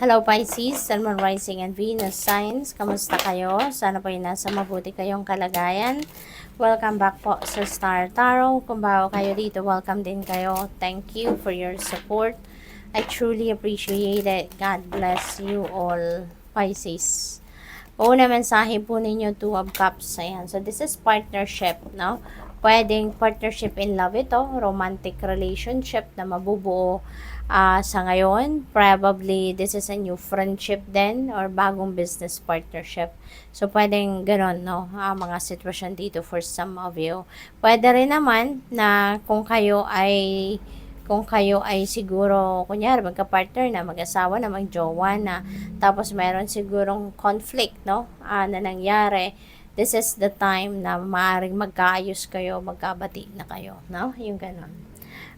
Hello Pisces, Sun, Moon, Rising, and Venus signs. Kamusta kayo? Sana po ay nasa mabuti kayong kalagayan. Welcome back po sa Star Tarot. Kung bago kayo dito, welcome din kayo. Thank you for your support. I truly appreciate it. God bless you all, Pisces. Una mensahe po ninyo, Two of Cups. Ayan. So, this is partnership, no? Pwedeng partnership in love ito, romantic relationship na mabubuo sa ngayon. Probably, this is a new friendship din or bagong business partnership. So, pwedeng ganon, no? Mga sitwasyon dito for some of you. Pwede rin naman na kung kayo ay siguro, kunyari, magka-partner na, mag-asawa na, mag-jowa na, tapos meron sigurong conflict, no, na nangyari, this is the time na maaaring magkaayos kayo, magkabati na kayo, no, yung ganon.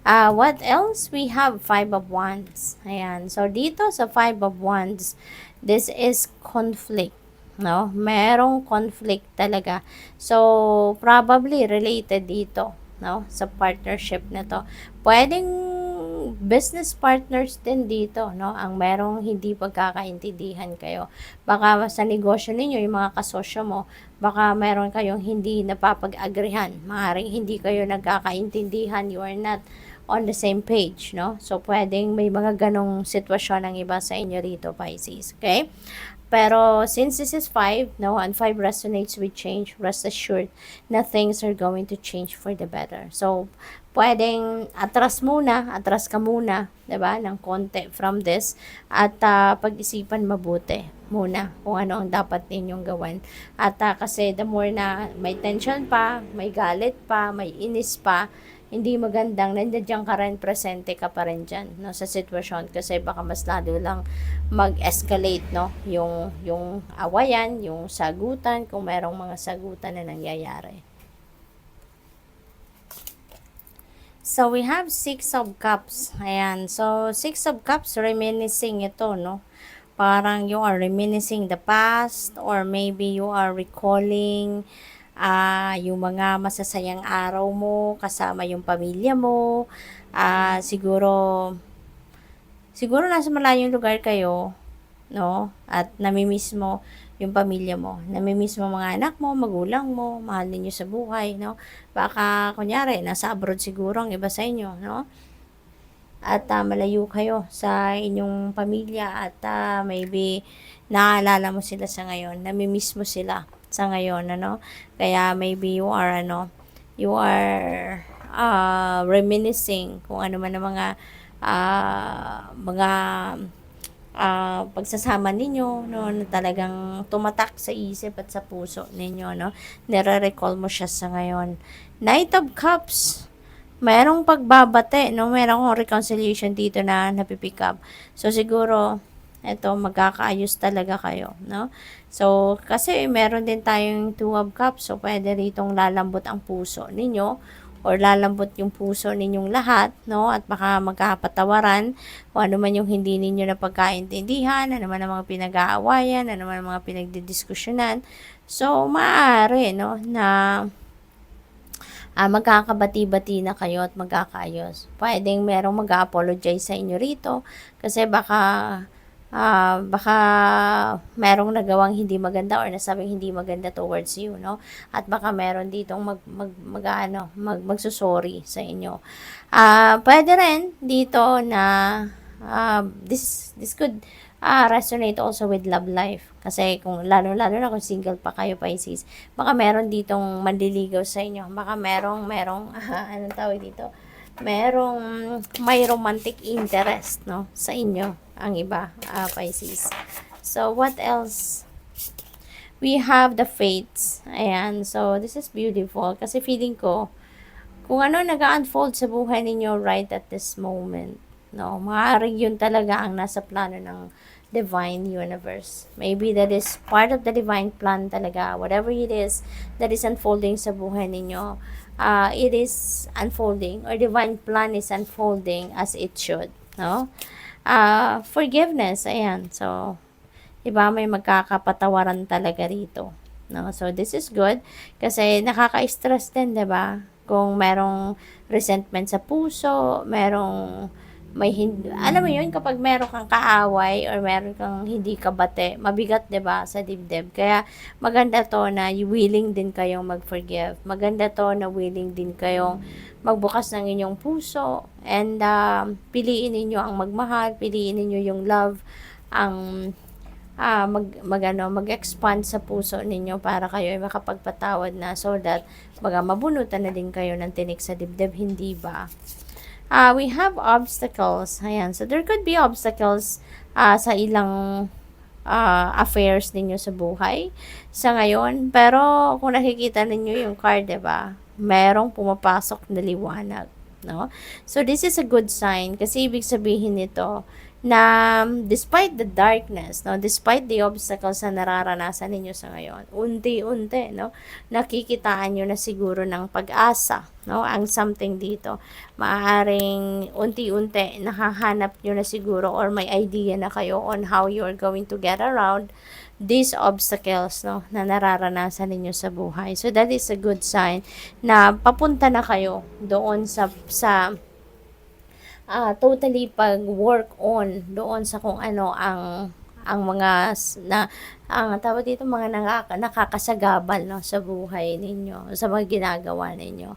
What else? We have Five of Wands. Ayan. So, dito sa Five of Wands, this is conflict. No? Merong conflict talaga. So, probably related dito, no? Sa partnership na to. Pwedeng business partners din dito, no? Ang merong hindi pagkakaintindihan kayo. Baka sa negosyo ninyo, yung mga kasosyo mo, baka meron kayong hindi napapag-agrihan. Maaaring hindi kayo nagkakaintindihan. You are not on the same page, no? So, pwedeng may mga ganong sitwasyon ang iba sa inyo rito, Pisces, okay? Pero, since this is 5, no, and 5 resonates with change, rest assured na things are going to change for the better. So, pwedeng atras ka muna, diba, ng konti from this, at pag-isipan mabuti muna kung ano ang dapat ninyong gawin. At kasi the more na may tension pa, may galit pa, may inis pa, hindi magandang nandiyan ka rin, presente ka pa rin dyan, no, sa sitwasyon, kasi baka mas lalo lang mag-escalate, no, yung awayan, yung sagutan, kung merong mga sagutan na nangyayari. So, we have Six of Cups. Ayan. So, Six of Cups, reminiscing ito, no? Parang you are reminiscing the past, or maybe you are recalling yung mga masasayang araw mo kasama yung pamilya mo. Siguro nasa malayong lugar kayo, no? At namimiss mo yung pamilya mo. Namimiss mo mga anak mo, magulang mo, mahal ninyo sa buhay, no? Baka, kunyari, nasa abroad siguro ang iba sa inyo, no? At malayo kayo sa inyong pamilya, at maybe naaalala mo sila sa ngayon, namimiss mo sila sa ngayon, ano? Kaya maybe you are reminiscing kung ano man ang mga pagsasama ninyo, no, na talagang tumatak sa isip at sa puso ninyo, no? Nire-recall mo siya sa ngayon. Knight of Cups, mayroong pagbabate, no? Mayroong reconciliation dito na napipick up. So, siguro, eto, magkakaayos talaga kayo, no? So, kasi meron din tayong Two of Cups, so pwede ritong lalambot ang puso ninyo, or lalambot yung puso ninyong lahat, no? At baka magkapatawaran kung ano man yung hindi ninyo na pagkaintindihan, ano man ang mga pinag-aawayan, ano man ang mga pinagdidiskusyonan. So, maaari, no, na magkakabati-bati na kayo at magkakaayos. Pwedeng merong mag-apologize sa inyo rito kasi baka merong nagawang hindi maganda or nasabing hindi maganda towards you, no? At baka meron ditong magsusorry sa inyo. Pwede rin dito na this could resonate also with love life. Kasi kung lalo na kung single pa kayo, Pisces, baka meron ditong manliligaw sa inyo. Baka merong anong tawag dito? May romantic interest, no, sa inyo ang iba, Pisces. So, what else? We have the fates. Ayan. So, this is beautiful. Kasi feeling ko, kung ano nag-unfold sa buhay ninyo right at this moment, no, maaaring yun talaga ang nasa plano ng divine universe. Maybe that is part of the divine plan talaga. Whatever it is that is unfolding sa buhay ninyo, it is unfolding, or divine plan is unfolding as it should, no? Forgiveness, ayan. So, diba, may magkakapatawaran talaga rito, no? So, this is good kasi nakaka-stress din, diba? Kung merong resentment sa puso, merong may hindi, alam mo yun, kapag meron kang kaaway or meron kang hindi kabate, mabigat 'di ba sa dibdib. Kaya maganda to na willing din kayong mag-forgive. Maganda to na willing din kayong magbukas ng inyong puso and piliin ninyo ang magmahal, piliin ninyo yung love, ang mag-expand sa puso ninyo para kayo ay makapagpatawad na so that mabunutan na din kayo ng tinik sa dibdib, hindi ba? We have obstacles. Ayan. So, there could be obstacles sa ilang affairs ninyo sa buhay sa ngayon. Pero, kung nakikita ninyo yung card, diba? Merong pumapasok na liwanag. No? So, this is a good sign kasi ibig sabihin nito na despite the darkness, no, despite the obstacles na nararanasan ninyo sa ngayon, unti-unti, no, nakikitaan nyo na siguro ng pag-asa, no, ang something dito. Maaaring unti-unti nakahanap nyo na siguro or may idea na kayo on how you're going to get around these obstacles, no, na nararanasan ninyo sa buhay. So that is a good sign na papunta na kayo doon sa totally pag-work on doon sa kung ano ang mga ang tawag dito mga nakakasagabal, no, sa buhay ninyo, sa mga ginagawa ninyo.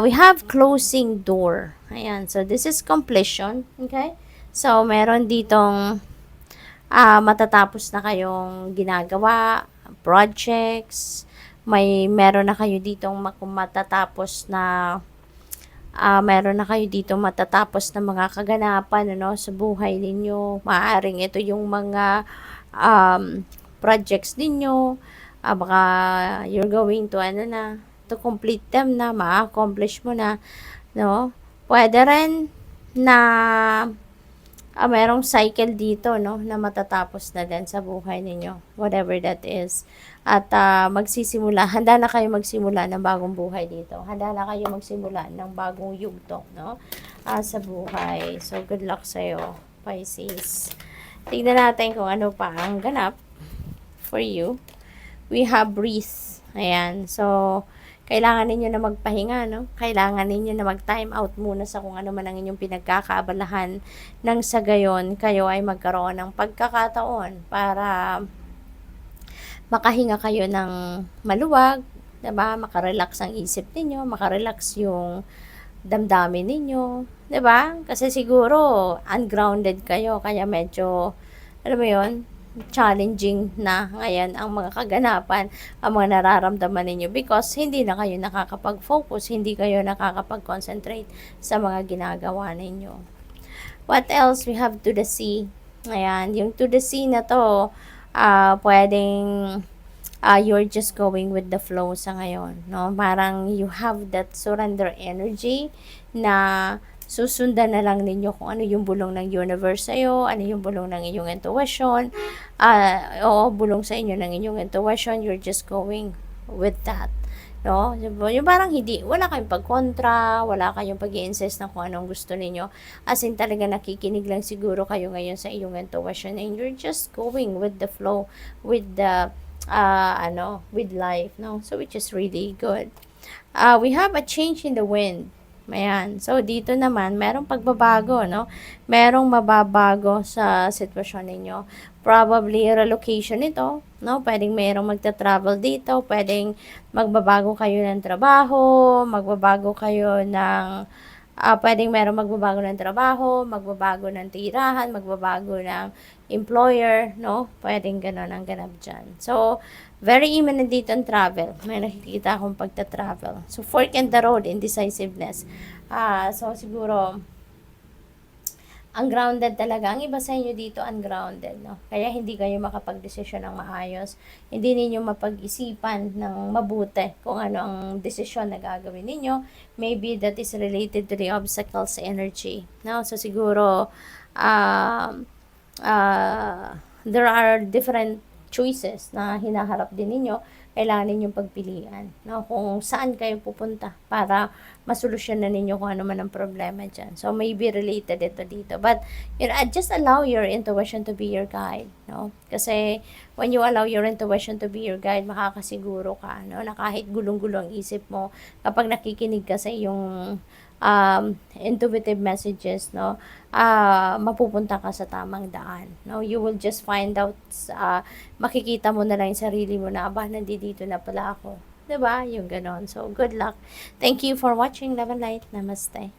We have closing door. Ayan, so this is completion, okay? So meron ditong matatapos na kayong ginagawa, projects, meron na kayo ditong matatapos na meron na kayo dito matatapos na mga kaganapan, ano, sa buhay ninyo. Maaaring ito yung mga projects ninyo. Baka you're going to to complete them na, ma-accomplish mo na, no? Pwede rin na merong cycle dito, no, na matatapos na din sa buhay ninyo, whatever that is. At handa na kayo magsimula ng bagong buhay dito. Handa na kayo magsimula ng bagong yugto, no, sa buhay. So, good luck sa'yo, Pisces. Tignan natin kung ano pa ang ganap for you. We have breathe. Ayan. So, kailangan ninyo na magpahinga, no? Kailangan ninyo na mag-time out muna sa kung ano man ang inyong pinagkakaabalahan nang sa gayon kayo ay magkaroon ng pagkakataon para makahinga kayo ng maluwag, diba? Makarelax ang isip ninyo, makarelax yung damdamin ninyo, diba? Kasi siguro ungrounded kayo, kaya medyo, alam mo yun, challenging na ngayon ang mga kaganapan, ang mga nararamdaman ninyo because hindi na kayo nakakapag-focus, hindi kayo nakakapag-concentrate sa mga ginagawa ninyo. What else? We have to the sea. Ayan, yung to the sea na to, pwedeng you're just going with the flow sa ngayon, no? Parang you have that surrender energy na susundan na lang ninyo kung ano yung bulong ng universe sa'yo, ano yung bulong ng inyong intuition, o bulong sa inyo ng inyong intuition, you're just going with that, no? Yung parang wala kayong pagkontra, wala kayong pag-i-insist na kung anong gusto ninyo, as in talaga nakikinig lang siguro kayo ngayon sa inyong intuition and you're just going with the flow, with the, with life, no? So, which is really good. We have a change in the wind. Ayan. So, dito naman, merong pagbabago, no? Merong mababago sa sitwasyon ninyo. Probably, relocation ito, no? Pwedeng merong magta-travel dito, pwedeng magbabago kayo ng trabaho, magbabago kayo ng, pwedeng merong magbabago ng trabaho, magbabago ng tirahan, magbabago ng employer, no? Pwedeng ganon ang ganap dyan. So, very imminent dito ang travel. May nakikita akong pagta-travel. So, fork in the road, indecisiveness. So, siguro, ang grounded talaga. Ang iba sa inyo dito, ungrounded, no? Kaya hindi kayo makapag-desisyon ng maayos. Hindi ninyo mapag-isipan ng mabuti kung ano ang desisyon na gagawin ninyo. Maybe that is related to the obstacles energy, no? So, siguro, there are different choices na hinaharap din ninyo, kailangan ninyong pagpilian, no? Kung saan kayo pupunta para masolusyonan ninyo kung ano man ang problema dyan. So, maybe related ito dito. But, just allow your intuition to be your guide, no? Kasi, when you allow your intuition to be your guide, makakasiguro ka, no? Na kahit gulong-gulo ang isip mo, kapag nakikinig ka sa iyong intuitive messages, no, mapupunta ka sa tamang daan, no, you will just find out, makikita mo na lang yung sarili mo na, aba, nandito na pala ako, 'di ba, yung ganon. So good luck, thank you for watching. Love and light, namaste.